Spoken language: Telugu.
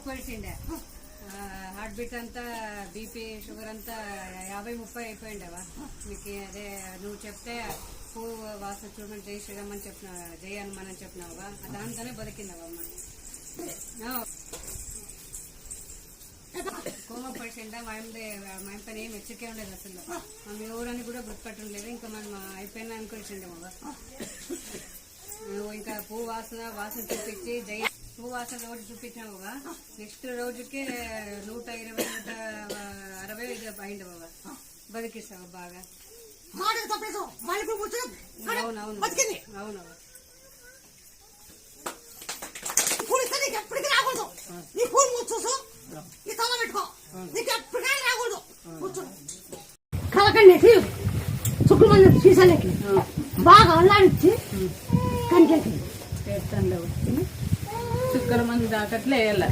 పోయిండే హార్ట్ బీట్ అంతా బీపీ షుగర్ అంతా 50-30 అయిపోయిండేవా మీకు. అదే నువ్వు చెప్తే పువ్వు వాసన చూడమని జై శ్రీరామ్ అని చెప్పినావు, జై హనుమాన్ అని చెప్పినావుగా, దాంతోనే బతికిందవమ్మ. కోమ పడిసిండా మా పని ఏం హెచ్చరికే ఉండేది అసలు. మేము ఎవరని కూడా గుర్తుపట్టలేదు. ఇంకా మనం అయిపోయినా అనుకోవచ్చిండేమోగా. నువ్వు ఇంకా పువ్వు వాసన చూపించి జై పువ్వు వాసన రోజు చూపించినావుగా, నెక్స్ట్ రోజుకే 120-160 అయింది బాబా. బతికిస్తావు బాగా. అవునవును అవును. ఎప్పటికీ రాకూడదు. నీ ఫోన్ కూర్చోసు ఈ తల పెట్టుకో, నీకు ఎప్పటికైనా రాకూడదు. కూర్చో కలకండి శుక్రమంది సీసాలకి బాగా అల్లాడిచ్చి కంచెకి శుక్రమంది దాకట్లే వేయాలి.